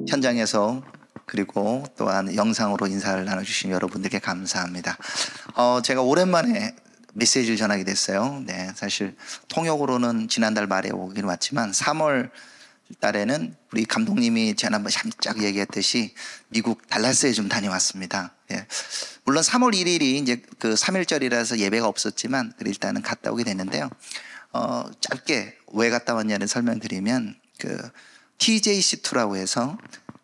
현장에서 그리고 또한 영상으로 인사를 나눠주신 여러분들께 감사합니다. 제가 오랜만에 메시지를 전하게 됐어요. 네, 사실 통역으로는 지난달 말에 오긴 왔지만 3월 달에는 우리 감독님이 지난번 잠깐 얘기했듯이 미국 달라스에 좀 다녀왔습니다. 예. 물론 3월 1일이 이제 그 3.1절이라서 예배가 없었지만 일단은 갔다 오게 됐는데요. 짧게 왜 갔다 왔냐를 설명드리면 그 TJC2라고 해서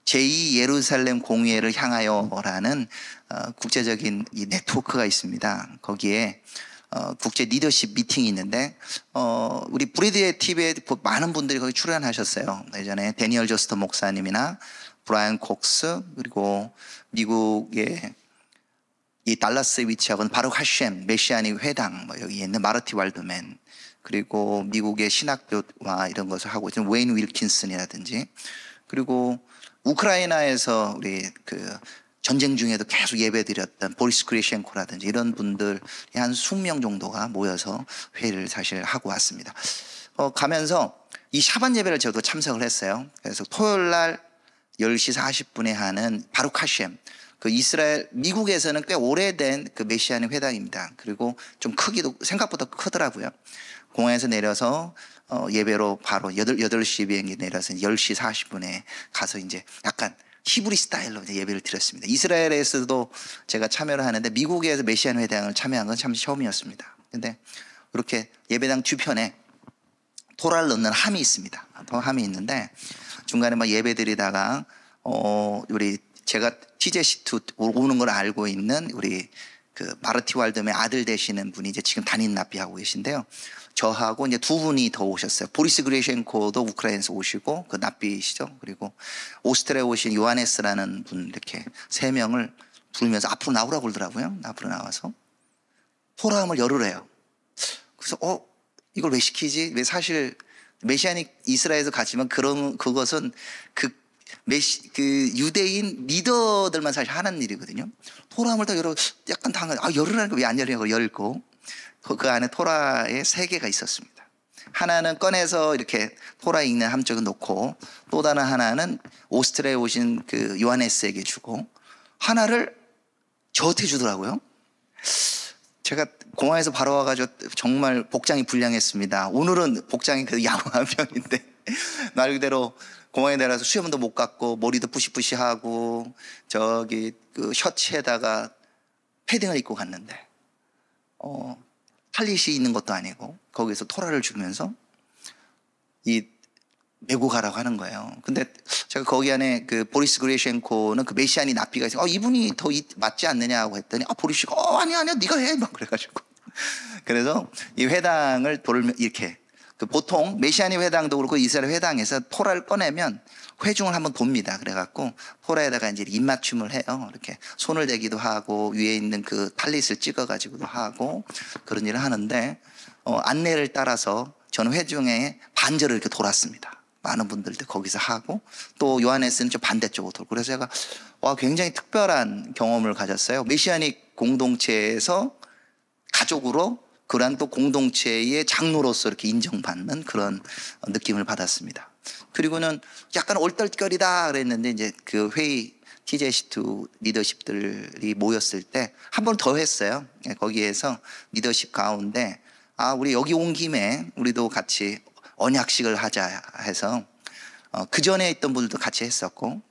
제2 예루살렘 공의회를 향하여라는 국제적인 이 네트워크가 있습니다. 거기에 국제 리더십 미팅이 있는데 우리 브리드의 TV에 많은 분들이 거기 출연하셨어요. 예전에 데니얼 저스터 목사님이나 브라이언 콕스, 그리고 미국의 이 달라스에 위치하고 있는 바룩 하셴 메시아닉 회당, 여기 있는 마르티 왈드맨, 그리고 미국의 신학교와 이런 것을 하고 있는 웨인 윌킨슨이라든지, 그리고 우크라이나에서 우리 그 전쟁 중에도 계속 예배드렸던 보리스 크리셴코라든지 이런 분들이 한 20명 정도가 모여서 회의를 사실 하고 왔습니다. 가면서 이 샤반 예배를 저도 참석을 했어요. 그래서 토요일 날 10시 40분에 하는 바룩 하셴, 그 이스라엘, 미국에서는 꽤 오래된 그 메시아닉 회당입니다. 그리고 좀 크기도 생각보다 크더라고요. 공항에서 내려서 예배로 바로 8시 비행기 내려서 10시 40분에 가서 이제 약간 히브리 스타일로 이제 예배를 드렸습니다. 이스라엘에서도 제가 참여를 하는데 미국에서 메시안 회당을 참여한 건 참 처음이었습니다. 근데 이렇게 예배당 뒤편에 토라를 넣는 함이 있습니다. 함이 있는데 중간에 막 예배 드리다가 우리 제가 TJC2 오는 걸 알고 있는 우리 그 마르티 왈드의 아들 되시는 분이 이제 지금 담임 납비하고 계신데요. 저하고 이제 두 분이 더 오셨어요. 보리스 그리셴코도 우크라이나에서 오시고 그 납비시죠. 그리고 오스트리아에 오신 요하네스라는 분, 이렇게 3명을 부르면서 앞으로 나오라고 그러더라고요. 앞으로 나와서 토라함을 열으래요. 그래서 이걸 왜 시키지? 왜 사실 메시아닉 이스라엘에서 갔지만 그것은 그 유대인 리더들만 사실 하는 일이거든요. 토라함을 다 열어, 약간 열으라는 거 왜 안 열냐고 열고, 그 안에 토라의 3개가 있었습니다. 하나는 꺼내서 이렇게 토라 읽는 함쪽에 놓고, 또 다른 하나는 오스트리아에 오신 그 요하네스에게 주고, 하나를 저한테 주더라고요. 제가 공항에서 바로 와가지고 정말 복장이 불량했습니다. 오늘은 복장이 그 양호한 편인데 말 그대로 공항에 내려서 수염도 못 깎고 머리도 뿌시뿌시하고 저기 그 셔츠에다가 패딩을 입고 갔는데 탈릿이 있는 것도 아니고 거기서 토라를 주면서 메고 가라고 하는 거예요. 근데 제가 거기 안에 그 보리스 그리셴코는 그 메시아니 납비가 있어요. 이분이 더 맞지 않느냐고 했더니 보리스가 아니야 네가 해 막 그래가지고 그래서 이 회당을 이렇게 그 보통 메시아니 회당도 그렇고 이스라엘 회당에서 토라를 꺼내면 회중을 한번 돕니다. 그래갖고 토라에다가 이제 입맞춤을 해요. 이렇게 손을 대기도 하고 위에 있는 그 탈릿을 찍어가지고도 하고 그런 일을 하는데 안내를 따라서 저는 회중에 반절을 이렇게 돌았습니다. 많은 분들도 거기서 하고 또 요하네스는 좀 반대쪽으로 돌고 그래서 제가 굉장히 특별한 경험을 가졌어요. 메시아닉 공동체에서 가족으로 그러한 또 공동체의 장로로서 이렇게 인정받는 그런 느낌을 받았습니다. 그리고는 약간 얼떨결이다 그랬는데 이제 그 회의 TJC2 리더십들이 모였을 때 한 번 더 했어요. 거기에서 리더십 가운데 우리 여기 온 김에 우리도 같이 언약식을 하자 해서 그 전에 있던 분들도 같이 했었고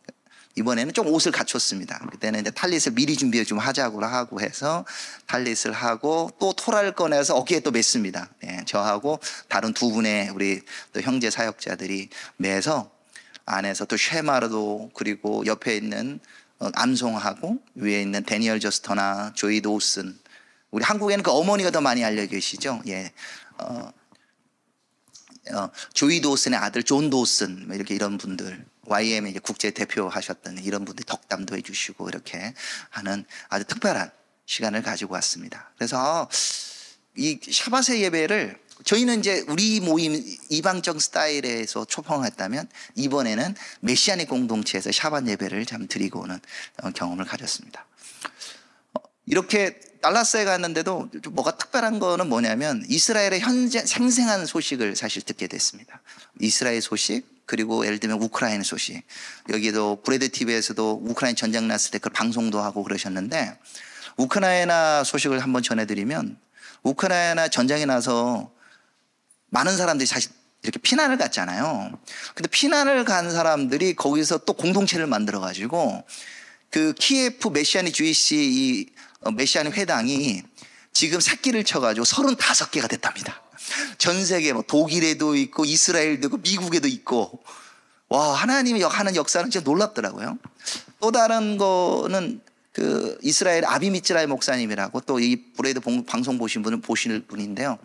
이번에는 좀 옷을 갖췄습니다. 그때는 이제 탈릿을 미리 준비해 좀 하자고 하고 해서 탈릿을 하고 또 토라를 꺼내서 어깨에 또 맸습니다. 네, 저하고 다른 두 분의 우리 또 형제 사역자들이 매서 안에서 또 쉐마르도 그리고 옆에 있는 암송하고 위에 있는 데니얼 저스터나 조이 도슨 우리 한국에는 그 어머니가 더 많이 알려 계시죠. 예. 조이 도슨의 아들 존 도슨 이렇게 이런 분들 YM의 이제 국제 대표 하셨던 이런 분들이 덕담도 해주시고 이렇게 하는 아주 특별한 시간을 가지고 왔습니다. 그래서 이 샤바세 예배를 저희는 이제 우리 모임 이방적 스타일에서 초청했다면 이번에는 메시아닉 공동체에서 샤반 예배를 참 드리고 오는 경험을 가졌습니다. 이렇게 달라스에 갔는데도 뭐가 특별한 거는 뭐냐면 이스라엘의 현재 생생한 소식을 사실 듣게 됐습니다. 이스라엘 소식, 그리고 예를 들면 우크라이나 소식. 여기도 브레드 TV에서도 우크라이나 전쟁 났을 때 그 방송도 하고 그러셨는데, 우크라이나 소식을 한번 전해드리면, 우크라이나 전쟁이 나서 많은 사람들이 사실 이렇게 피난을 갔잖아요. 근데 피난을 간 사람들이 거기서 또 공동체를 만들어가지고 그 키예프 메시아닉 주이시 이 메시아닉 회당이 지금 새끼를 쳐가지고 35개가 됐답니다. 전 세계 뭐 독일에도 있고 이스라엘도 있고 미국에도 있고, 와, 하나님이 하는 역사는 진짜 놀랍더라고요. 또 다른 거는 그 이스라엘 아비미츠라의 목사님이라고, 또 이 브레이드 방송 보신 분은 보실 분인데요.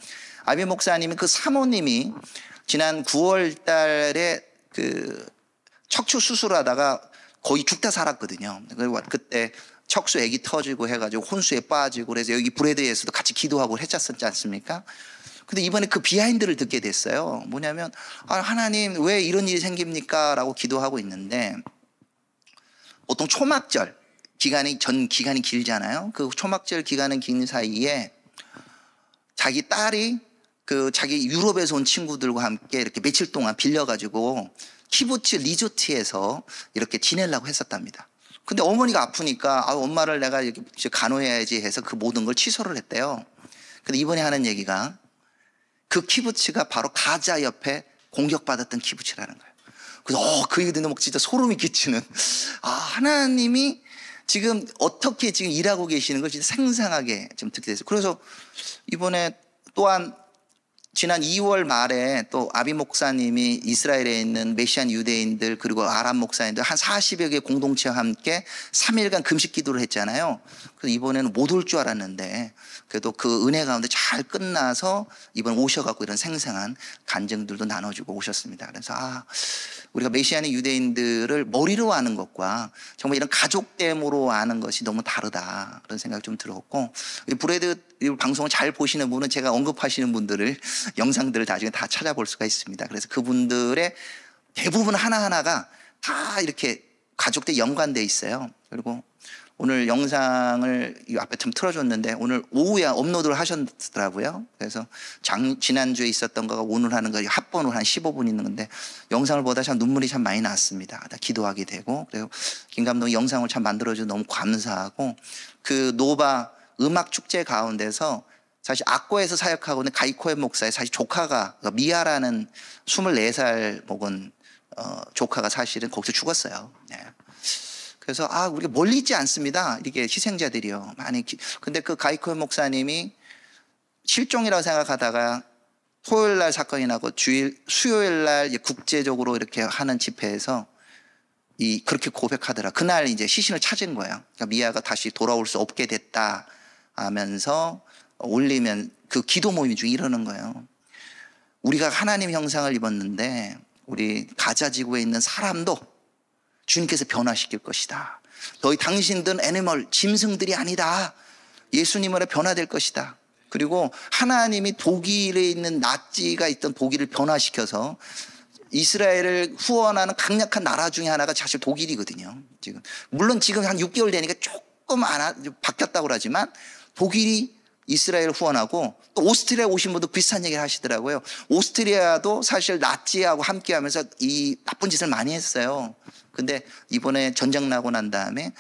아비 목사님이 그 사모님이 지난 9월 달에 그 척추 수술하다가 거의 죽다 살았거든요. 그때 척수 애기 터지고 해가지고 혼수에 빠지고, 그래서 여기 브레드에서도 같이 기도하고 했었지 않습니까? 근데 이번에 그 비하인드를 듣게 됐어요. 뭐냐면, 하나님 왜 이런 일이 생깁니까? 라고 기도하고 있는데, 보통 초막절 기간이 길잖아요. 그 초막절 기간은 긴 사이에 자기 딸이 그 자기 유럽에서 온 친구들과 함께 이렇게 며칠 동안 빌려가지고 키부츠 리조트에서 이렇게 지내려고 했었답니다. 근데 어머니가 아프니까 엄마를 내가 이렇게 간호해야지 해서 그 모든 걸 취소를 했대요. 근데 이번에 하는 얘기가 그 키부츠가 바로 가자 옆에 공격받았던 키부츠라는 거예요. 그래서 그 얘기 듣는 막 진짜 소름이 끼치는, 하나님이 지금 어떻게 지금 일하고 계시는 걸 진짜 생생하게 좀 듣게 됐어요. 그래서 이번에 또한 지난 2월 말에 또 아비 목사님이 이스라엘에 있는 메시안 유대인들 그리고 아랍 목사님들 한 40여 개 공동체와 함께 3일간 금식 기도를 했잖아요. 그래서 이번에는 못 올 줄 알았는데 그래도 그 은혜 가운데 잘 끝나서 이번 오셔갖고 이런 생생한 간증들도 나눠주고 오셨습니다. 그래서 우리가 메시아닉 유대인들을 머리로 아는 것과 정말 이런 가족됨으로 아는 것이 너무 다르다, 그런 생각이 좀 들었고, 브레드 방송을 잘 보시는 분은 제가 언급하시는 분들을 영상들을 나중에 다 찾아볼 수가 있습니다. 그래서 그분들의 대부분 하나하나가 다 이렇게 가족들 연관되어 있어요. 그리고 오늘 영상을 이 앞에 좀 틀어줬는데 오늘 오후에 업로드를 하셨더라고요. 그래서 지난주에 있었던 거가 오늘 하는 거 합본으로 한 15분 있는 건데 영상을 보다 참 눈물이 참 많이 났습니다. 기도하게 되고, 그리고 김 감독이 영상을 참 만들어줘서 너무 감사하고, 그 노바 음악 축제 가운데서 사실 악고에서 사역하고 있는 가이코의 목사의 사실 조카가, 미아라는 24살 먹은 조카가 사실은 거기서 죽었어요. 네. 그래서 우리가 멀리 있지 않습니다. 이렇게 희생자들이요. 많이. 근데 그 가이코 목사님이 실종이라고 생각하다가 토요일 날 사건이 나고 수요일 날 국제적으로 이렇게 하는 집회에서 그렇게 고백하더라. 그날 이제 시신을 찾은 거예요. 그러니까 미아가 다시 돌아올 수 없게 됐다 하면서 올리면 그 기도 모임 중에 이러는 거예요. 우리가 하나님 형상을 입었는데 우리 가자 지구에 있는 사람도 주님께서 변화시킬 것이다. 너희 당신들은 애니멀, 짐승들이 아니다. 예수님으로 변화될 것이다. 그리고 하나님이 독일에 있는 나치가 있던 독일을 변화시켜서 이스라엘을 후원하는 강력한 나라 중에 하나가 사실 독일이거든요. 지금 물론 지금 한 6개월 되니까 조금 바뀌었다고 그러지만 독일이 이스라엘을 후원하고, 또 오스트리아 오신 분도 비슷한 얘기를 하시더라고요. 오스트리아도 사실 나치하고 함께하면서 이 나쁜 짓을 많이 했어요. 근데 이번에 전쟁 나고 난 다음에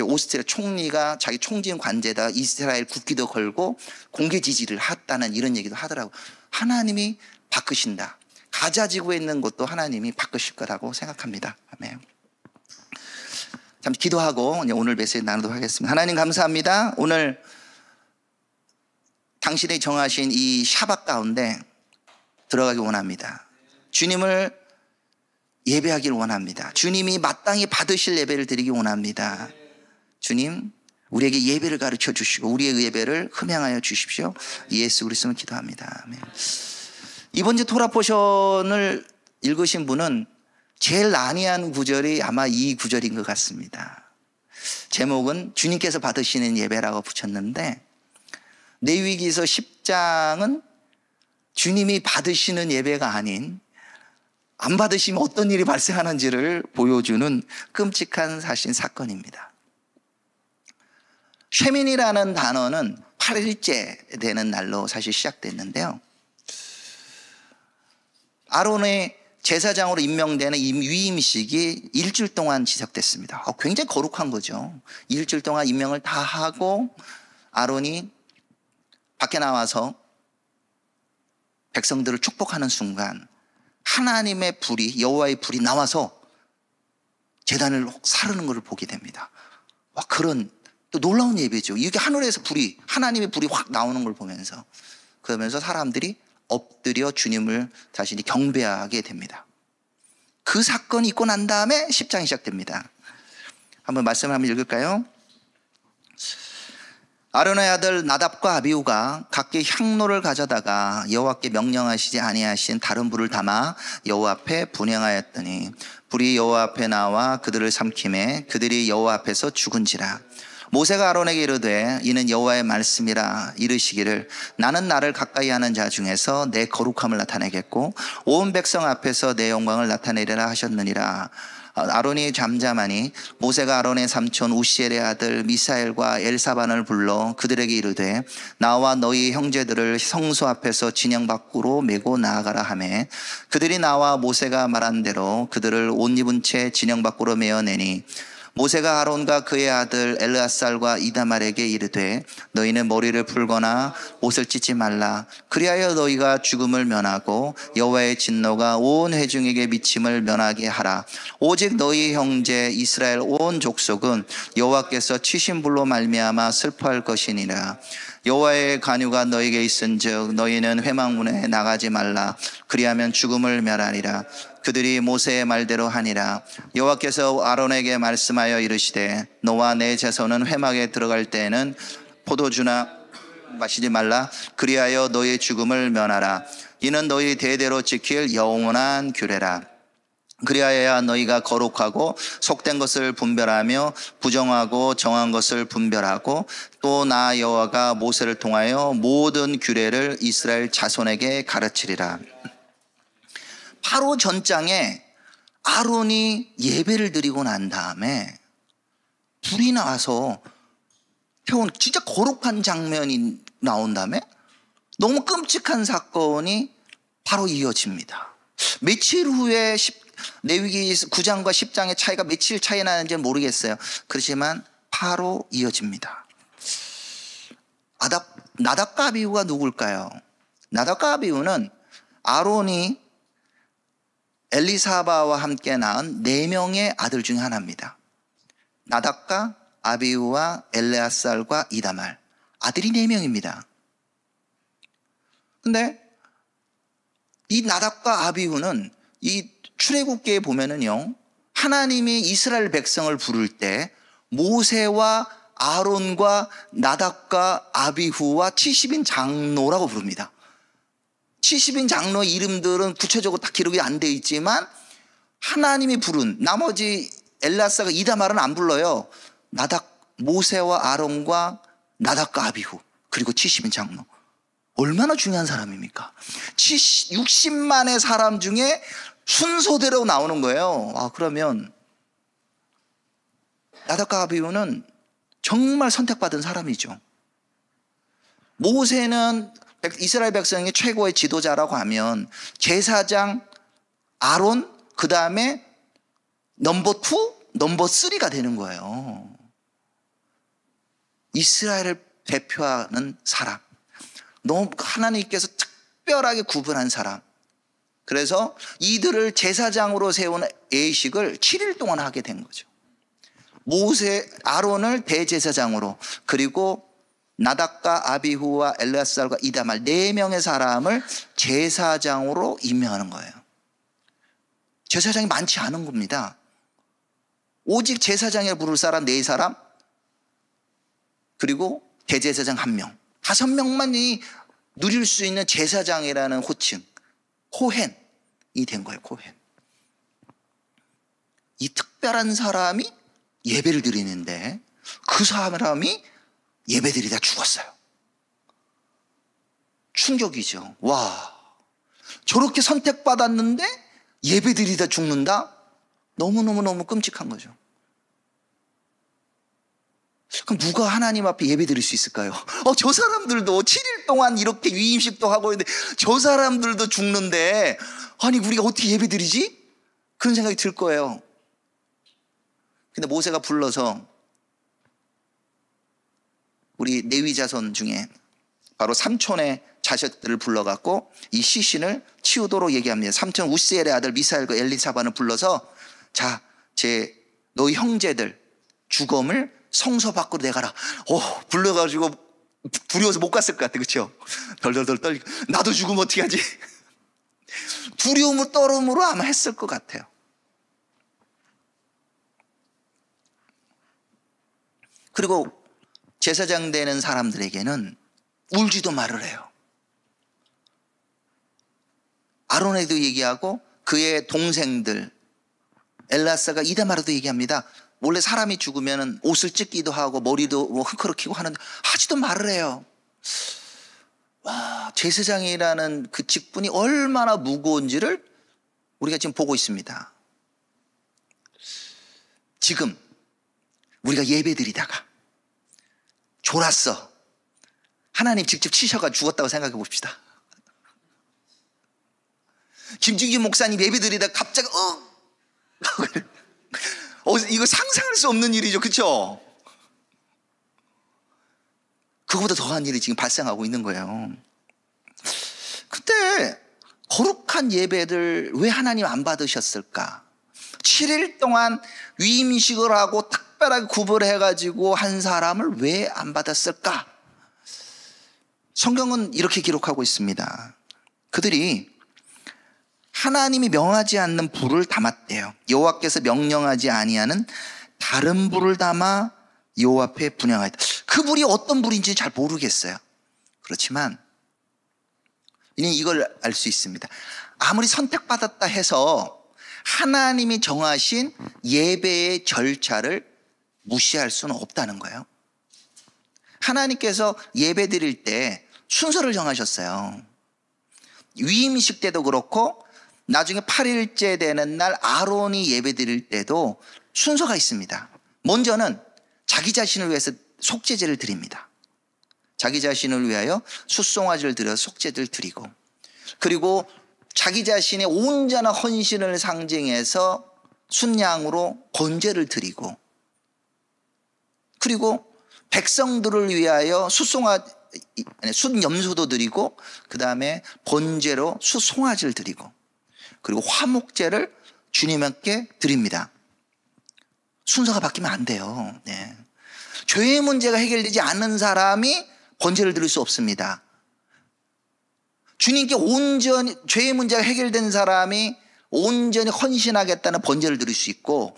오스트리아 총리가 자기 총진 관제에다 이스라엘 국기도 걸고 공개 지지를 했다는 이런 얘기도 하더라고요. 하나님이 바꾸신다. 가자 지구에 있는 것도 하나님이 바꾸실 거라고 생각합니다. 아멘. 잠 기도하고 오늘 메시지 나누도록 하겠습니다. 하나님 감사합니다. 오늘 당신이 정하신 이 샤bat 가운데 들어가기 원합니다. 주님을 예배하기를 원합니다. 주님이 마땅히 받으실 예배를 드리기 원합니다. 주님, 우리에게 예배를 가르쳐 주시고 우리의 예배를 흠양하여 주십시오. 예수 그리스도로 기도합니다. 아멘. 이번 주 토라 포션을 읽으신 분은 제일 난이한 구절이 아마 이 구절인 것 같습니다. 제목은 주님께서 받으시는 예배라고 붙였는데, 레위기서 10장은 주님이 받으시는 예배가 아닌 안 받으시면 어떤 일이 발생하는지를 보여주는 끔찍한 사건입니다. 쉐민이라는 단어는 8일째 되는 날로 사실 시작됐는데요. 아론의 제사장으로 임명되는 이 위임식이 일주일 동안 지속됐습니다. 굉장히 거룩한 거죠. 일주일 동안 임명을 다 하고 아론이 밖에 나와서 백성들을 축복하는 순간 하나님의 불이, 여호와의 불이 나와서 제단을 사르는 것을 보게 됩니다. 그런 또 놀라운 예배죠. 이게 하늘에서 불이, 하나님의 불이 확 나오는 걸 보면서, 그러면서 사람들이 엎드려 주님을 자신이 경배하게 됩니다. 그 사건이 있고 난 다음에 10장이 시작됩니다. 한번 말씀을 한번 읽을까요? 아론의 아들 나답과 아비후가 각기 향로를 가져다가 여호와께 명령하시지 아니하신 다른 불을 담아 여호와 앞에 분향하였더니 불이 여호와 앞에 나와 그들을 삼키매 그들이 여호와 앞에서 죽은지라. 모세가 아론에게 이르되 이는 여호와의 말씀이라 이르시기를 나는 나를 가까이 하는 자 중에서 내 거룩함을 나타내겠고 온 백성 앞에서 내 영광을 나타내리라 하셨느니라. 아론이 잠잠하니 모세가 아론의 삼촌 우시엘의 아들 미사엘과 엘사반을 불러 그들에게 이르되 나와 너희 형제들을 성소 앞에서 진영 밖으로 메고 나아가라 하매 그들이 나와 모세가 말한 대로 그들을 옷 입은 채 진영 밖으로 메어내니 모세가 아론과 그의 아들 엘르아살과 이다말에게 이르되 너희는 머리를 풀거나 옷을 찢지 말라. 그리하여 너희가 죽음을 면하고 여호와의 진노가 온 회중에게 미침을 면하게 하라. 오직 너희 형제 이스라엘 온 족속은 여호와께서 치신 불로 말미암아 슬퍼할 것이니라. 여호와의 간유가 너희에게 있은즉 너희는 회막문에 나가지 말라. 그리하면 죽음을 멸하리라. 그들이 모세의 말대로 하니라. 여호와께서 아론에게 말씀하여 이르시되 너와 내 자손은 회막에 들어갈 때에는 포도주나 마시지 말라. 그리하여 너희의 죽음을 면하라. 이는 너희 대대로 지킬 영원한 규례라. 그리하여야 너희가 거룩하고 속된 것을 분별하며 부정하고 정한 것을 분별하고 또 나 여호와가 모세를 통하여 모든 규례를 이스라엘 자손에게 가르치리라. 바로 전장에 아론이 예배를 드리고 난 다음에 불이 나와서 태운 진짜 거룩한 장면이 나온 다음에 너무 끔찍한 사건이 바로 이어집니다. 며칠 후에 레위기 9장과 10장의 차이가 며칠 차이 나는지는 모르겠어요. 그렇지만 바로 이어집니다. 나답과 아비후가 누굴까요? 나답과 아비후는 아론이 엘리사바와 함께 낳은 4명의 아들 중에 하나입니다. 나답과 아비후와 엘레아살과 이다말, 아들이 4명입니다. 근데 이 나답과 아비후는 이 출애굽기에 보면은요, 하나님이 이스라엘 백성을 부를 때 모세와 아론과 나답과 아비후와 70인 장로라고 부릅니다. 70인 장로의 이름들은 구체적으로 다 기록이 안 돼 있지만 하나님이 부른 나머지 엘라사가 이다말은 안 불러요. 모세와 아론과 나답과 아비후 그리고 70인 장로. 얼마나 중요한 사람입니까? 60만의 사람 중에 순서대로 나오는 거예요. 그러면 나답과 아비후는 정말 선택받은 사람이죠. 모세는 이스라엘 백성의 최고의 지도자라고 하면 제사장 아론, 그 다음에 넘버 2, 넘버 3가 되는 거예요. 이스라엘을 대표하는 사람, 너무 하나님께서 특별하게 구분한 사람. 그래서 이들을 제사장으로 세운 예식을 7일 동안 하게 된 거죠. 아론을 대제사장으로, 그리고 나답과 아비후와 엘레아살과 이다말 4명의 사람을 제사장으로 임명하는 거예요. 제사장이 많지 않은 겁니다. 오직 제사장에 부를 사람 4사람, 그리고 대제사장 1명, 5명만이 누릴 수 있는 제사장이라는 호칭, 코헨이 된 거예요. 코헨. 이 특별한 사람이 예배를 드리는데 그 사람이 예배드리다 죽었어요. 충격이죠. 와, 저렇게 선택받았는데 예배드리다 죽는다? 너무너무 끔찍한 거죠. 그럼 누가 하나님 앞에 예배 드릴 수 있을까요? 저 사람들도 7일 동안 이렇게 위임식도 하고 있는데 저 사람들도 죽는데 아니 우리가 어떻게 예배 드리지? 그런 생각이 들 거예요. 근데 모세가 불러서 우리 레위 자손 중에 바로 삼촌의 자식들을 불러갖고 이 시신을 치우도록 얘기합니다. 삼촌 우시엘의 아들 미사엘과 엘리사반을 불러서 자, 너희 형제들 죽음을 성소 밖으로 내가라. 불러가지고 두려워서 못 갔을 것 같아. 그렇죠? 덜덜덜 떨리고 나도 죽으면 어떻게 하지? 두려움을 떨음으로 아마 했을 것 같아요. 그리고 제사장 되는 사람들에게는 울지도 말을 해요. 아론에도 얘기하고 그의 동생들 엘라사가 이다마르도 얘기합니다. 원래 사람이 죽으면 옷을 찢기도 하고 머리도 흑흑히고 하는데 하지도 말을 해요. 와, 제사장이라는 그 직분이 얼마나 무거운지를 우리가 지금 보고 있습니다. 지금 우리가 예배드리다가 졸았어. 하나님 직접 치셔가 죽었다고 생각해 봅시다. 김준기 목사님 예배드리다가 갑자기 이거 상상할 수 없는 일이죠. 그렇죠? 그거보다 더한 일이 지금 발생하고 있는 거예요. 그때 거룩한 예배를 왜 하나님 안 받으셨을까? 7일 동안 위임식을 하고 특별하게 구분해가지고 한 사람을 왜 안 받았을까? 성경은 이렇게 기록하고 있습니다. 그들이 하나님이 명하지 않는 불을 담았대요. 여호와께서 명령하지 아니하는 다른 불을 담아 여호와 앞에 분향하였다. 그 불이 어떤 불인지 잘 모르겠어요. 그렇지만 이걸 알 수 있습니다. 아무리 선택받았다 해서 하나님이 정하신 예배의 절차를 무시할 수는 없다는 거예요. 하나님께서 예배 드릴 때 순서를 정하셨어요. 위임식 때도 그렇고 나중에 8일째 되는 날 아론이 예배 드릴 때도 순서가 있습니다. 먼저는 자기 자신을 위해서 속죄제를 드립니다. 자기 자신을 위하여 숫송아지를 드려서 속죄제를 드리고, 그리고 자기 자신의 온전한 헌신을 상징해서 순양으로 번제를 드리고, 그리고 백성들을 위하여 숫염소도 드리고, 그 다음에 번제로 숫송아지를 드리고, 그리고 화목제를 주님께 드립니다. 순서가 바뀌면 안 돼요. 네. 죄의 문제가 해결되지 않는 사람이 번제를 드릴 수 없습니다. 주님께 온전히 죄의 문제가 해결된 사람이 온전히 헌신하겠다는 번제를 드릴 수 있고,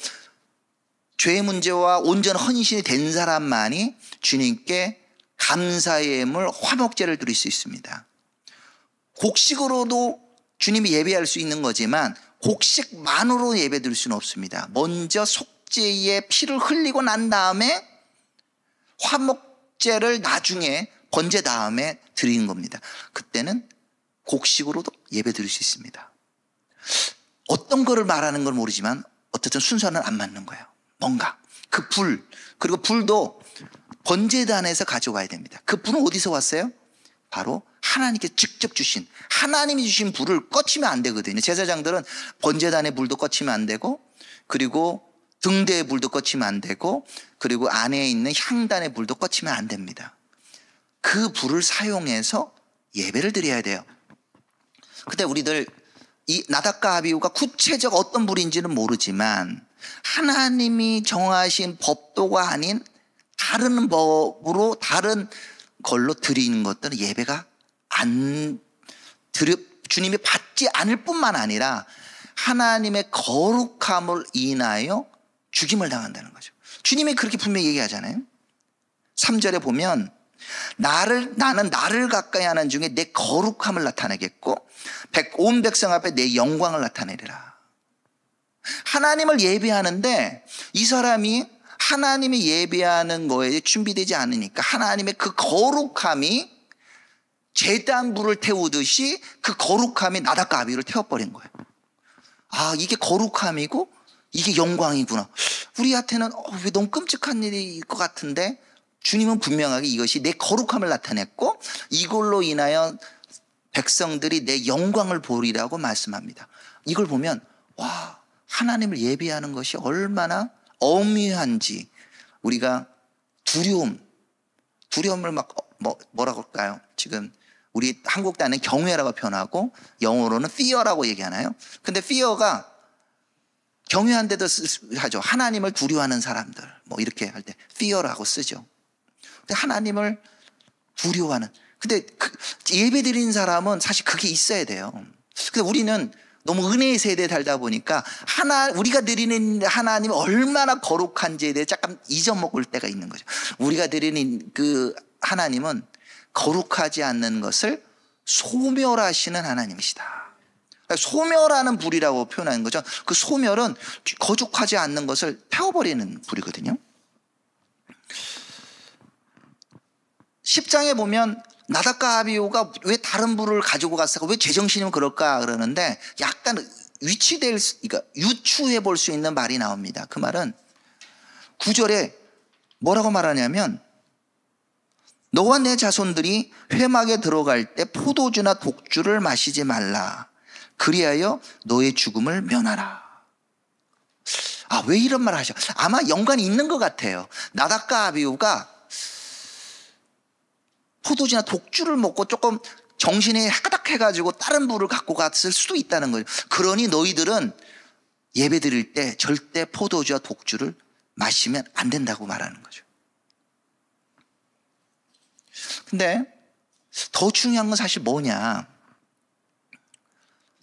죄의 문제와 온전 헌신이 된 사람만이 주님께 감사의 예물 화목제를 드릴 수 있습니다. 곡식으로도 주님이 예배할 수 있는 거지만 곡식만으로 예배 드릴 수는 없습니다. 먼저 속죄의 피를 흘리고 난 다음에 화목제를 나중에 번제 다음에 드리는 겁니다. 그때는 곡식으로도 예배 드릴 수 있습니다. 어떤 거를 말하는 건 모르지만 어쨌든 순서는 안 맞는 거예요. 뭔가 그 불, 그리고 불도 번제단에서 가져와야 됩니다. 그 불은 어디서 왔어요? 바로 하나님께 직접 주신, 하나님이 주신 불을 꺼치면 안 되거든요. 제사장들은 번제단의 불도 꺼치면 안 되고, 그리고 등대의 불도 꺼치면 안 되고, 그리고 안에 있는 향단의 불도 꺼치면 안 됩니다. 그 불을 사용해서 예배를 드려야 돼요. 근데 우리들 이 나답과 아비후가 구체적 어떤 불인지는 모르지만 하나님이 정하신 법도가 아닌 다른 법으로 다른 걸로 드리는 것들은 예배가 주님이 받지 않을 뿐만 아니라 하나님의 거룩함을 인하여 죽임을 당한다는 거죠. 주님이 그렇게 분명히 얘기하잖아요. 3절에 보면 나는 나를 가까이 하는 중에 내 거룩함을 나타내겠고 온 백성 앞에 내 영광을 나타내리라. 하나님을 예배하는데 이 사람이 하나님이 예배하는 거에 준비되지 않으니까 하나님의 그 거룩함이 제단불을 태우듯이 그 거룩함이 나답과 아비후를 태워버린 거예요. 아, 이게 거룩함이고 이게 영광이구나. 우리한테는 왜 너무 끔찍한 일일 것 같은데 주님은 분명하게 이것이 내 거룩함을 나타냈고 이걸로 인하여 백성들이 내 영광을 보리라고 말씀합니다. 이걸 보면 와, 하나님을 예배하는 것이 얼마나 엄미한지 우리가 두려움을 막 뭐라고 할까요? 지금 우리 한국 단어는 경외라고 표현하고 영어로는 fear라고 얘기하나요? 근데 fear가 경외한데도 하죠. 하나님을 두려워하는 사람들 뭐 이렇게 할 때 fear라고 쓰죠. 근데 하나님을 두려워하는. 근데 예배 드리는 사람은 사실 그게 있어야 돼요. 근데 우리는 너무 은혜의 세대에 살다 보니까 우리가 드리는 하나님이 얼마나 거룩한지에 대해 약간 잊어먹을 때가 있는 거죠. 우리가 드리는 그 하나님은 거룩하지 않는 것을 소멸하시는 하나님이시다. 소멸하는 불이라고 표현하는 거죠. 그 소멸은 거룩하지 않는 것을 태워버리는 불이거든요. 10장에 보면 나답과 아비후가 왜 다른 불을 가지고 갔을까? 왜 제정신이면 그럴까? 그러는데 약간 그러니까 유추해 볼 수 있는 말이 나옵니다. 그 말은 9절에 뭐라고 말하냐면 너와 내 자손들이 회막에 들어갈 때 포도주나 독주를 마시지 말라. 그리하여 너의 죽음을 면하라. 아, 왜 이런 말을 하셔? 아마 연관이 있는 것 같아요. 나답과 아비후가 포도주나 독주를 먹고 조금 정신이 까닥해가지고 다른 불을 갖고 갔을 수도 있다는 거예요. 그러니 너희들은 예배 드릴 때 절대 포도주와 독주를 마시면 안 된다고 말하는 거죠. 근데 더 중요한 건 사실 뭐냐.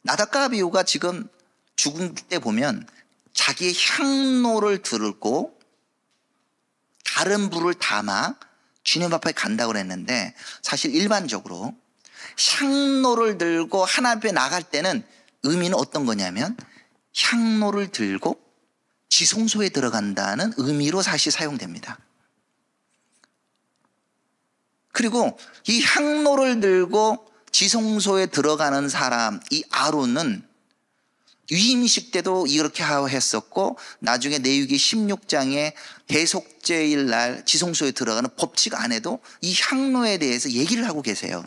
나답과 아비후가 지금 죽은 때 보면 자기의 향로를 들고 다른 불을 담아 주님 앞에 간다고 그랬는데 사실 일반적으로 향로를 들고 하나님 앞에 나갈 때는 의미는 어떤 거냐면 향로를 들고 지성소에 들어간다는 의미로 사실 사용됩니다. 그리고 이 향로를 들고 지성소에 들어가는 사람, 이 아론은 위임식 때도 이렇게 했었고 나중에 레위기 16장에 대속죄일 날 지성소에 들어가는 법칙 안에도 이 향로에 대해서 얘기를 하고 계세요.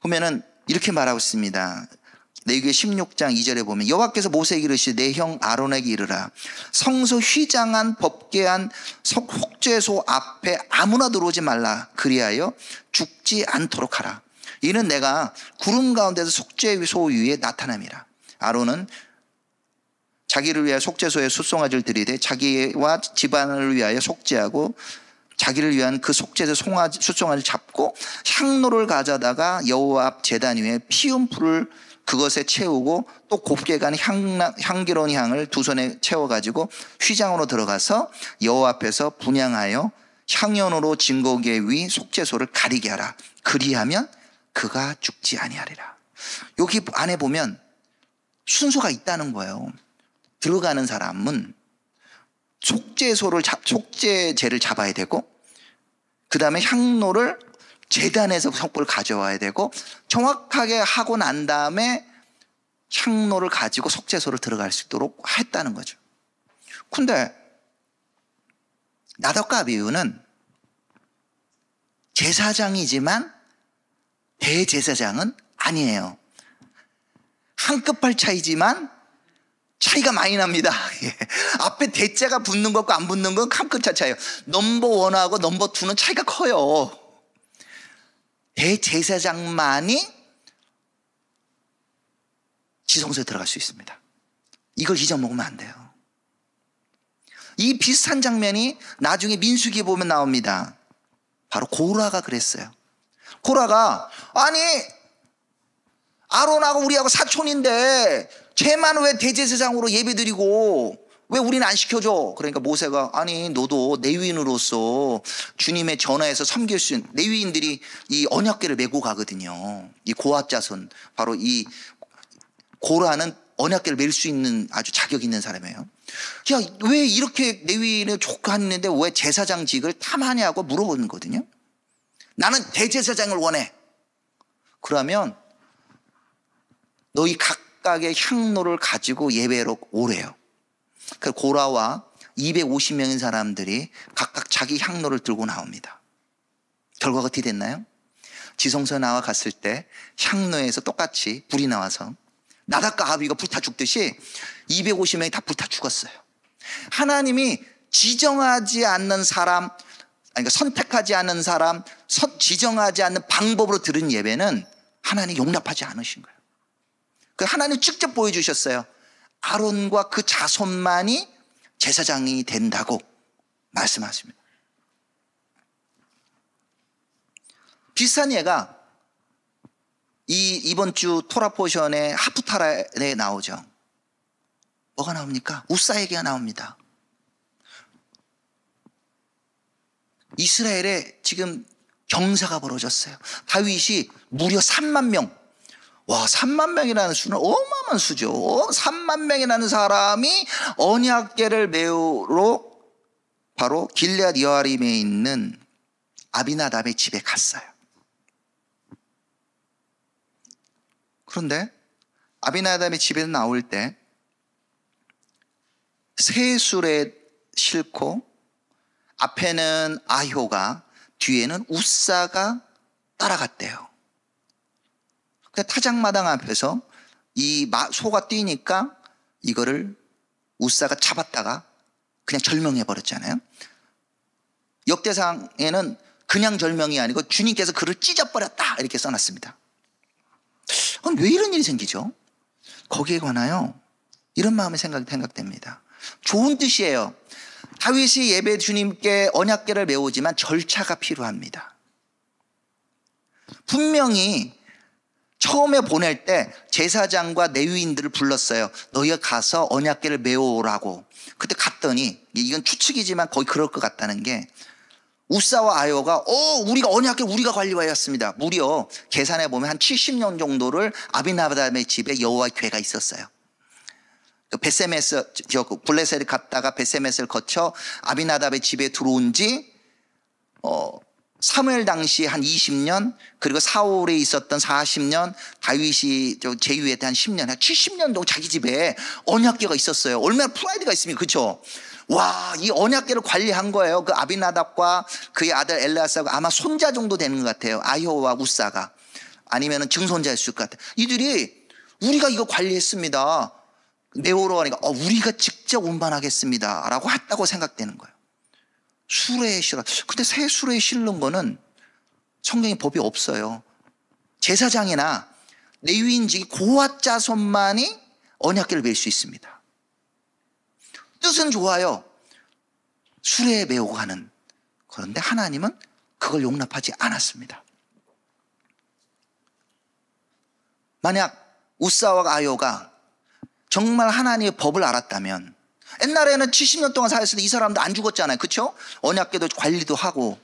보면은 이렇게 말하고 있습니다. 레위기 16장 2절에 보면 여호와께서 모세에게 이르시되 내 형 아론에게 이르라 성소 휘장한 법궤한 속죄소 앞에 아무나 들어오지 말라. 그리하여 죽지 않도록 하라. 이는 내가 구름 가운데서 속죄소 위에 나타남이라. 아론은 자기를 위하여 속죄소에 숫송아지를 드리되 자기와 집안을 위하여 속죄하고 자기를 위한 그 속죄소 숫송아지를 잡고 향로를 가져다가 여호와 앞 제단 위에 피운 불을 그것에 채우고 또 곱게 간 향기로운 향을 두 손에 채워가지고 휘장으로 들어가서 여호와 앞에서 분향하여 향연으로 증거계 위 속죄소를 가리게 하라. 그리하면 그가 죽지 아니하리라. 여기 안에 보면 순서가 있다는 거예요. 들어가는 사람은 속죄제를 잡아야 되고 그 다음에 향로를 제단에서 성불을 가져와야 되고 정확하게 하고 난 다음에 향로를 가지고 속죄소를 들어갈 수 있도록 했다는 거죠. 근데 나답과 아비후는 제사장이지만 대제사장은 아니에요. 한 끗발 차이지만 차이가 많이 납니다. 앞에 대자가 붙는 것과 안 붙는 건 한 끗 차이예요. 넘버 1하고 넘버 2는 차이가 커요. 대제사장만이 지성소에 들어갈 수 있습니다. 이걸 잊어먹으면 안 돼요. 이 비슷한 장면이 나중에 민수기에 보면 나옵니다. 바로 고라가 그랬어요. 고라가 아니 아론하고 우리하고 사촌인데 쟤만 왜 대제사장으로 예배드리고 왜 우리는 안 시켜줘? 그러니까 모세가 아니 너도 레위인으로서 주님의 전하에서 섬길 수 있는 레위인들이 이 언약궤를 메고 가거든요. 이 고압 자손 바로 이 고라는 언약궤를 멜 수 있는 아주 자격 있는 사람이에요. 야, 왜 이렇게 레위인을 족하는데 왜 제사장직을 탐하냐고 물어보는 거거든요. 나는 대제사장을 원해. 그러면 너희 각각의 향로를 가지고 예배로 오래요. 그 고라와 250명인 사람들이 각각 자기 향로를 들고 나옵니다. 결과가 어떻게 됐나요? 지성소에 나와 갔을 때 향로에서 똑같이 불이 나와서 나답과 아비가 불타 죽듯이 250명이 다 불타 죽었어요. 하나님이 지정하지 않는 사람, 그러니까 선택하지 않는 사람, 지정하지 않는 방법으로 드린 예배는 하나님 용납하지 않으신 거예요. 그 하나님 직접 보여주셨어요. 아론과 그 자손만이 제사장이 된다고 말씀하십니다. 비슷한 예가 이번 주 토라 포션의 하프타라에 나오죠. 뭐가 나옵니까? 우사 얘기가 나옵니다. 이스라엘에 지금 경사가 벌어졌어요. 다윗이 무려 3만 명. 와, 3만 명이라는 수는 어마어마한 수죠. 3만 명이라는 사람이 언약궤를 메우러 바로 길앗 여아림에 있는 아비나답의 집에 갔어요. 그런데 아비나답의 집에서 나올 때 세 수레 싣고 앞에는 아효가 뒤에는 우사가 따라갔대요. 타작마당 앞에서 이 소가 뛰니까 이거를 우사가 잡았다가 그냥 절명해 버렸잖아요. 역대상에는 그냥 절명이 아니고 주님께서 그를 찢어버렸다 이렇게 써놨습니다. 그럼 왜 이런 일이 생기죠? 거기에 관하여 이런 마음이 생각됩니다. 좋은 뜻이에요. 다윗이 예배 주님께 언약궤를 메우지만 절차가 필요합니다. 분명히 처음에 보낼 때 제사장과 레위인들을 불렀어요. 너희가 가서 언약궤를 메워오라고. 그때 갔더니 이건 추측이지만 거의 그럴 것 같다는 게 우사와 아효가 우리가 언약궤 우리가 관리하였습니다. 무려 계산해 보면 한 70년 정도를 아비나답의 집에 여호와의 궤가 있었어요. 베세메스 블레셋을 갔다가 베세메스를 거쳐 아비나답의 집에 들어온 지 사무엘 당시 한 20년, 그리고 사울에 있었던 40년, 다윗이 제위에 대한 10년, 한 70년 정도 자기 집에 언약궤가 있었어요. 얼마나 프라이드가 있습니까? 그렇죠? 와, 이 언약궤를 관리한 거예요. 그 아비나답과 그의 아들 엘르아사가 아마 손자 정도 되는 것 같아요. 아효와 우사가. 아니면 증손자였을 것 같아요. 이들이 우리가 이거 관리했습니다. 메우러 하니까 우리가 직접 운반하겠습니다 라고 했다고 생각되는 거예요. 수레에 실어. 근데 새 수레에 실는 거는 성경에 법이 없어요. 제사장이나 레위인직이 고앗 자손만이 언약궤를 멜 수 있습니다. 뜻은 좋아요. 수레에 메우고 가는. 그런데 하나님은 그걸 용납하지 않았습니다. 만약 우사와 아효가 정말 하나님의 법을 알았다면, 옛날에는 70년 동안 살았을 때 이 사람도 안 죽었잖아요. 그렇죠? 언약궤도 관리도 하고.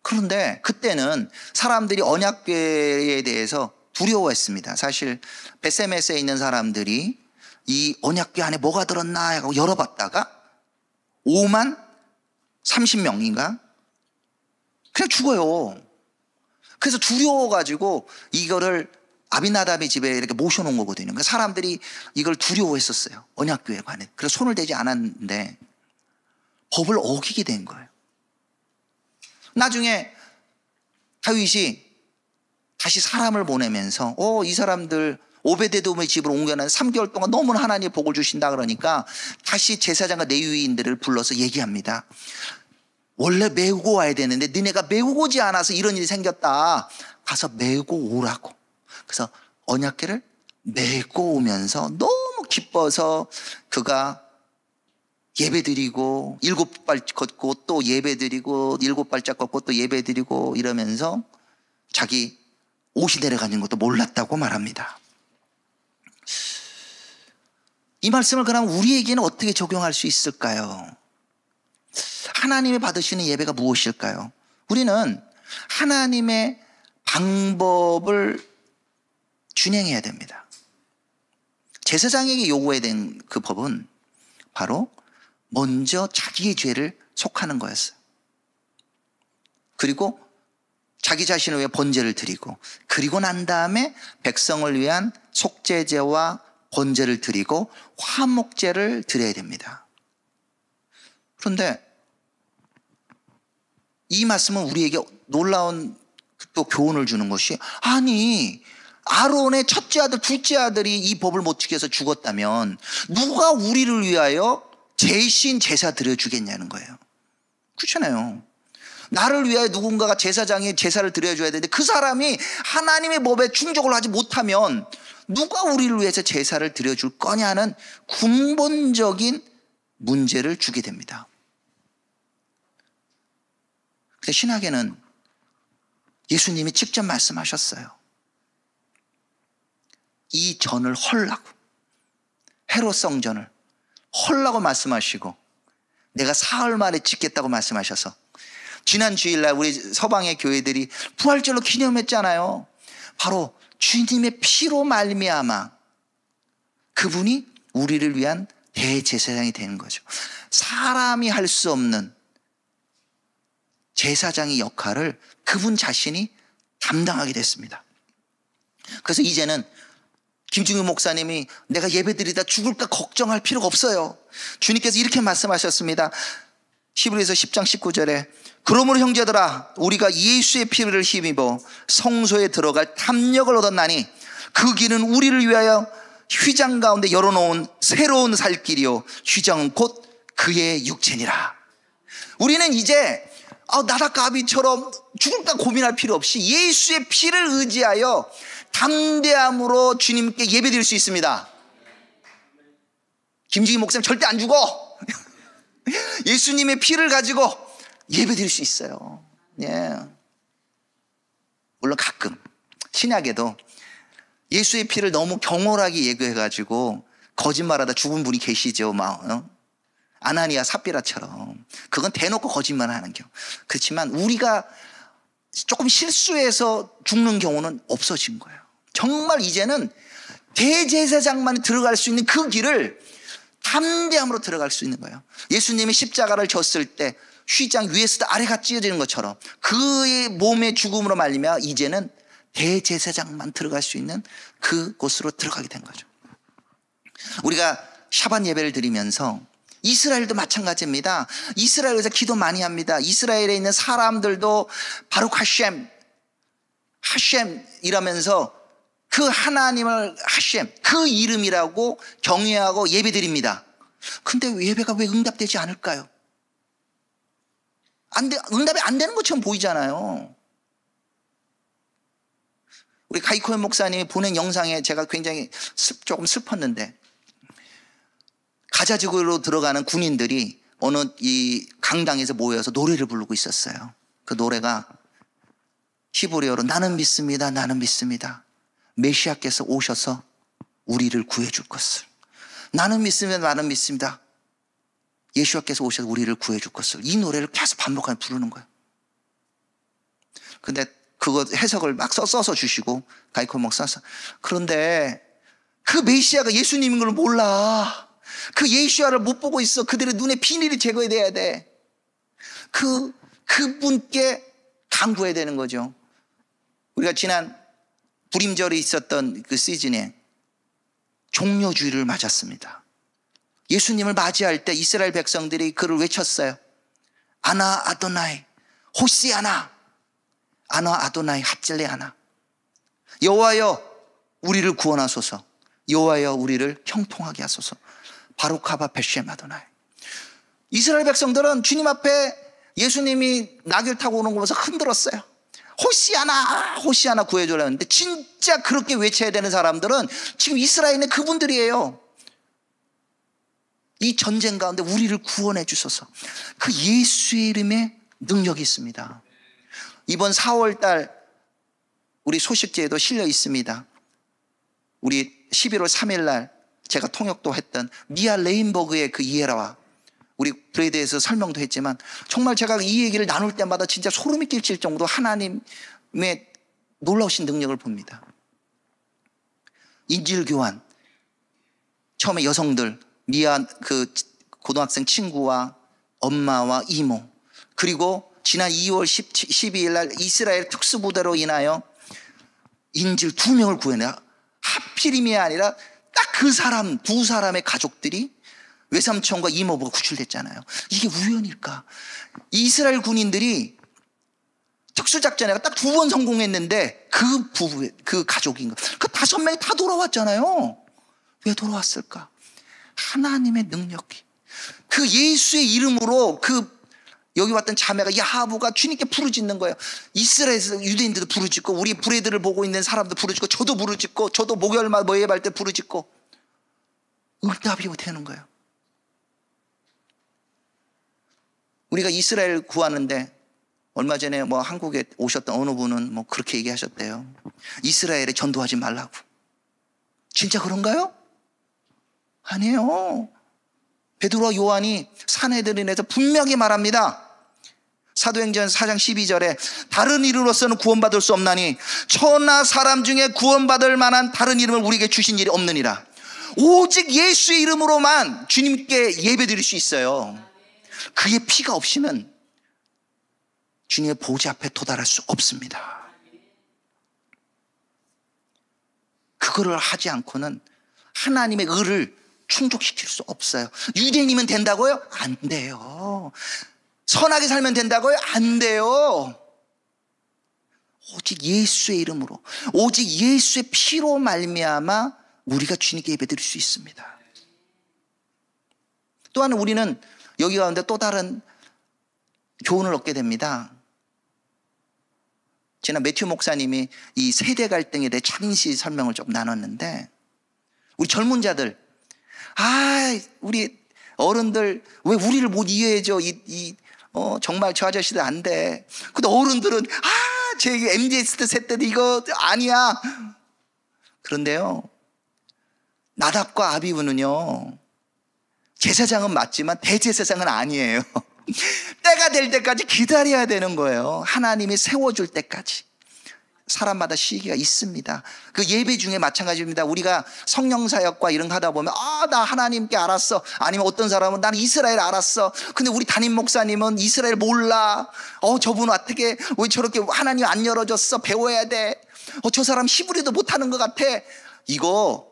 그런데 그때는 사람들이 언약궤에 대해서 두려워했습니다. 사실 베세메스에 있는 사람들이 이 언약궤 안에 뭐가 들었나 하고 열어봤다가 5만 30명인가? 그냥 죽어요. 그래서 두려워가지고 이거를 아비나답의 집에 이렇게 모셔놓은 거거든요. 그러니까 사람들이 이걸 두려워했었어요. 언약궤에 관해. 그래서 손을 대지 않았는데 법을 어기게 된 거예요. 나중에 다윗이 다시 사람을 보내면서 이 사람들 오베데돔의 집으로 옮겨난 3개월 동안 너무나 하나님의 복을 주신다 그러니까 다시 제사장과 레위인들을 불러서 얘기합니다. 원래 메우고 와야 되는데 너네가 메우고 오지 않아서 이런 일이 생겼다. 가서 메우고 오라고. 그래서 언약궤를 메고 오면서 너무 기뻐서 그가 예배드리고 7발 걷고 또 예배드리고 7발짝 걷고 또 예배드리고 이러면서 자기 옷이 내려가는 것도 몰랐다고 말합니다. 이 말씀을 그럼 우리에게는 어떻게 적용할 수 있을까요? 하나님이 받으시는 예배가 무엇일까요? 우리는 하나님의 방법을 준행해야 됩니다. 제사장에게 요구해야 된 그 법은 바로 먼저 자기의 죄를 속하는 거였어요. 그리고 자기 자신을 위해 번제를 드리고, 그리고 난 다음에 백성을 위한 속죄제와 번제를 드리고 화목제를 드려야 됩니다. 그런데 이 말씀은 우리에게 놀라운 또 교훈을 주는 것이, 아니 아론의 첫째 아들 둘째 아들이 이 법을 못 지켜서 죽었다면 누가 우리를 위하여 대신 제사 드려주겠냐는 거예요. 그렇잖아요. 나를 위하여 누군가가 제사장이 제사를 드려줘야 되는데 그 사람이 하나님의 법에 충족을 하지 못하면 누가 우리를 위해서 제사를 드려줄 거냐는 근본적인 문제를 주게 됩니다. 근데 신학에는 예수님이 직접 말씀하셨어요. 이 전을 헐라고, 헤롯 성전을 헐라고 말씀하시고 내가 사흘 만에 짓겠다고 말씀하셔서, 지난 주일날 우리 서방의 교회들이 부활절로 기념했잖아요. 바로 주님의 피로 말미암아 그분이 우리를 위한 대제사장이 되는 거죠. 사람이 할 수 없는 제사장의 역할을 그분 자신이 담당하게 됐습니다. 그래서 이제는 김중규 목사님이 내가 예배드리다 죽을까 걱정할 필요가 없어요. 주님께서 이렇게 말씀하셨습니다. 히브리서 10장 19절에 그러므로 형제들아 우리가 예수의 피를 힘입어 성소에 들어갈 탐력을 얻었나니 그 길은 우리를 위하여 휘장 가운데 열어놓은 새로운 살 길이요 휘장은 곧 그의 육체니라. 우리는 이제 나닷가 아비처럼 죽을까 고민할 필요 없이 예수의 피를 의지하여 담대함으로 주님께 예배드릴 수 있습니다. 김중희 목사님 절대 안 죽어. 예수님의 피를 가지고 예배드릴 수 있어요. 예. 물론 가끔 신약에도 예수의 피를 너무 경홀하게 예고해가지고 거짓말하다 죽은 분이 계시죠. 아나니아 삽비라처럼. 그건 대놓고 거짓말하는 경우. 그렇지만 우리가 조금 실수해서 죽는 경우는 없어진 거예요. 정말 이제는 대제사장만이 들어갈 수 있는 그 길을 담대함으로 들어갈 수 있는 거예요. 예수님이 십자가를 졌을 때 휘장 위에서 아래가 찢어지는 것처럼 그의 몸의 죽음으로 말미암아 이제는 대제사장만 들어갈 수 있는 그곳으로 들어가게 된 거죠. 우리가 샤bat 예배를 드리면서 이스라엘도 마찬가지입니다. 이스라엘에서 기도 많이 합니다. 이스라엘에 있는 사람들도 바룩 하셴 이라면서 그 하나님을 하셴, 그 이름이라고 경외하고 예배드립니다. 근데 예배가 왜 응답되지 않을까요? 응답이 안 되는 것처럼 보이잖아요. 우리 가이코엔 목사님이 보낸 영상에 제가 굉장히 조금 슬펐는데, 가자지구로 들어가는 군인들이 어느 이 강당에서 모여서 노래를 부르고 있었어요. 그 노래가 히브리어로 나는 믿습니다. 나는 믿습니다. 메시아께서 오셔서 우리를 구해줄 것을. 나는 믿습니다. 나는 믿습니다. 예수와께서 오셔서 우리를 구해줄 것을. 이 노래를 계속 반복하며 부르는 거예요. 근데 그거 해석을 막 써서 주시고 가이코 목사서, 그런데 그 메시아가 예수님인 걸 몰라. 그 예수와를 못 보고 있어. 그들의 눈에 비닐이 제거돼야 돼. 그분께 간구해야 되는 거죠. 우리가 지난 불임절이 있었던 그 시즌에 종려주의를 맞았습니다. 예수님을 맞이할 때 이스라엘 백성들이 그를 외쳤어요. 아나 아도나이 호시아나, 아나 아도나이 합질레아나. 여호와여 우리를 구원하소서. 여호와여 우리를 형통하게 하소서. 바루카바 베셴 아도나이. 이스라엘 백성들은 주님 앞에 예수님이 낙엽 타고 오는 거 보면서 흔들었어요. 호시아나 호시아나 구해줘라 했는데, 진짜 그렇게 외쳐야 되는 사람들은 지금 이스라엘의 그분들이에요. 이 전쟁 가운데 우리를 구원해 주소서. 그 예수의 이름에 능력이 있습니다. 이번 4월달 우리 소식지에도 실려 있습니다. 우리 11월 3일날 제가 통역도 했던 미아 레인버그의 그 이에라와 우리 브레이드에서 설명도 했지만, 정말 제가 이 얘기를 나눌 때마다 진짜 소름이 끼칠 정도 하나님의 놀라우신 능력을 봅니다. 인질교환, 처음에 여성들, 미아 그 고등학생 친구와 엄마와 이모, 그리고 지난 2월 12일 날 이스라엘 특수부대로 인하여 인질 2명을 구해내요. 하필이면이 아니라 딱 그 사람, 두 사람의 가족들이 외삼촌과 이모부가 구출됐잖아요. 이게 우연일까? 이스라엘 군인들이 특수작전에 딱 2번 성공했는데 그 부부, 그 가족인가? 그 5명이 다 돌아왔잖아요. 왜 돌아왔을까? 하나님의 능력이. 그 예수의 이름으로 여기 왔던 자매가 야하부가 주님께 부르짖는 거예요. 이스라엘에서 유대인들도 부르짖고 우리 브레드를 보고 있는 사람도 부르짖고 저도 부르짖고 저도 목요일마다 뭐 예배할 때 부르짖고 응답이 되는 거예요. 우리가 이스라엘 구하는데 얼마 전에 뭐 한국에 오셨던 어느 분은 뭐 그렇게 얘기하셨대요. 이스라엘에 전도하지 말라고. 진짜 그런가요? 아니에요. 베드로와 요한이 산헤드린에서 분명히 말합니다. 사도행전 4장 12절에 다른 이름으로서는 구원받을 수 없나니 천하 사람 중에 구원받을 만한 다른 이름을 우리에게 주신 일이 없느니라. 오직 예수의 이름으로만 주님께 예배드릴 수 있어요. 그의 피가 없이는 주님의 보좌 앞에 도달할 수 없습니다. 그거를 하지 않고는 하나님의 의를 충족시킬 수 없어요. 유대인이면 된다고요? 안 돼요. 선하게 살면 된다고요? 안 돼요. 오직 예수의 이름으로, 오직 예수의 피로 말미암아 우리가 주님께 예배드릴 수 있습니다. 또한 우리는 여기 가운데 또 다른 교훈을 얻게 됩니다. 지난 매튜 목사님이 이 세대 갈등에 대해 잠시 설명을 좀 나눴는데, 우리 젊은 자들, 우리 어른들 왜 우리를 못 이해해줘? 정말 저 아저씨들 안 돼. 근데 어른들은 제 MZ 세대도 이거 아니야. 그런데요, 나답과 아비후는요, 제사장은 맞지만 대제사장은 아니에요. 때가 될 때까지 기다려야 되는 거예요. 하나님이 세워줄 때까지. 사람마다 시기가 있습니다. 그 예배 중에 마찬가지입니다. 우리가 성령사역과 이런 거 하다 보면 나 하나님께 알았어. 아니면 어떤 사람은 나는 이스라엘 알았어. 근데 우리 담임 목사님은 이스라엘 몰라. 저분은 어떻게 왜 저렇게 하나님 안 열어줬어. 배워야 돼. 저 사람 히브리도 못하는 것 같아. 이거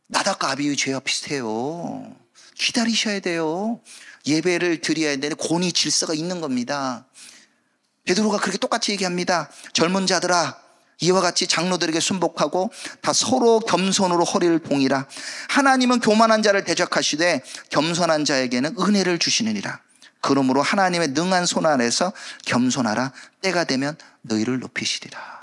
나답과 아비후의 죄와 비슷해요. 기다리셔야 돼요. 예배를 드려야 되는 권위 질서가 있는 겁니다. 베드로가 그렇게 똑같이 얘기합니다. 젊은 자들아, 이와 같이 장로들에게 순복하고 다 서로 겸손으로 허리를 동이라. 하나님은 교만한 자를 대적하시되 겸손한 자에게는 은혜를 주시느니라. 그러므로 하나님의 능한 손 아래서 겸손하라. 때가 되면 너희를 높이시리라.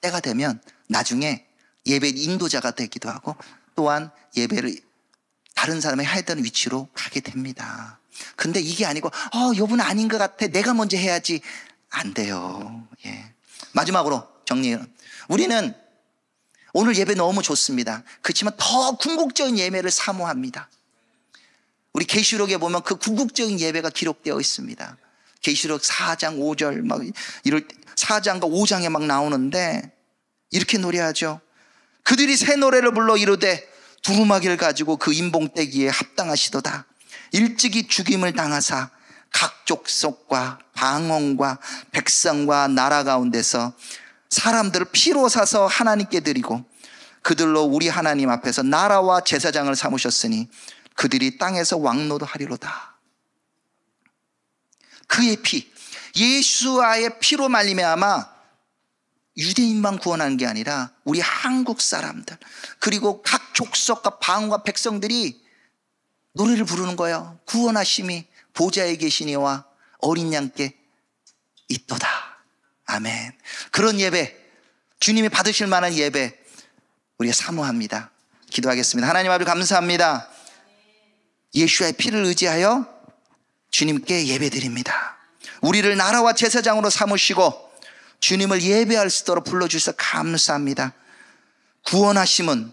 때가 되면 나중에 예배 인도자가 되기도 하고, 또한 예배를 다른 사람이 해야 되는 위치로 가게 됩니다. 근데 이게 아니고 여분 아닌 것 같아, 내가 먼저 해야지. 안 돼요. 예. 마지막으로 정리해요. 우리는 오늘 예배 너무 좋습니다. 그렇지만 더 궁극적인 예배를 사모합니다. 우리 계시록에 보면 그 궁극적인 예배가 기록되어 있습니다. 계시록 4장 5절 막 이럴 4장과 5장에 막 나오는데 이렇게 노래하죠. 그들이 새 노래를 불러 이르되 두루마기를 가지고 그 인봉떼기에 합당하시도다. 일찍이 죽임을 당하사 각 족속과 방언과 백성과 나라 가운데서 사람들을 피로 사서 하나님께 드리고 그들로 우리 하나님 앞에서 나라와 제사장을 삼으셨으니 그들이 땅에서 왕노도 하리로다. 그의 피, 예수와의 피로 말미암아 유대인만 구원하는 게 아니라 우리 한국 사람들, 그리고 각 족속과 방언과 백성들이 노래를 부르는 거예요. 구원하심이 보좌에 계시니와 어린 양께 있도다. 아멘. 그런 예배, 주님이 받으실 만한 예배 우리가 사모합니다. 기도하겠습니다. 하나님 아버지 감사합니다. 예수의 피를 의지하여 주님께 예배드립니다. 우리를 나라와 제사장으로 삼으시고 주님을 예배할 수 있도록 불러주셔서 감사합니다. 구원하심은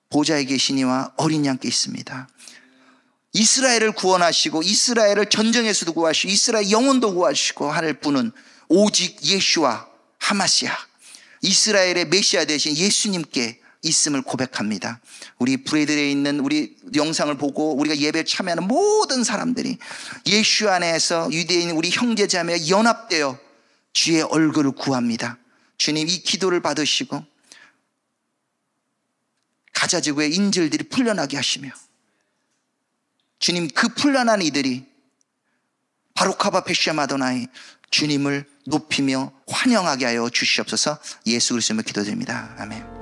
보좌에 계시니와 어린 양께 있습니다. 이스라엘을 구원하시고 이스라엘을 전쟁에서도 구하시고 이스라엘 영혼도 구하시고 할 분은 오직 예수와 하마시아, 이스라엘의 메시아 되신 예수님께 있음을 고백합니다. 우리 브레드에 있는 우리 영상을 보고 우리가 예배에 참여하는 모든 사람들이 예수 안에서 유대인 우리 형제자매와 연합되어 주의 얼굴을 구합니다. 주님, 이 기도를 받으시고 가자지구의 인질들이 풀려나게 하시며, 주님 그 풀려난 이들이 바루카바 베시아 마도나이 주님을 높이며 환영하게 하여 주시옵소서. 예수 그리스도로 기도드립니다. 아멘.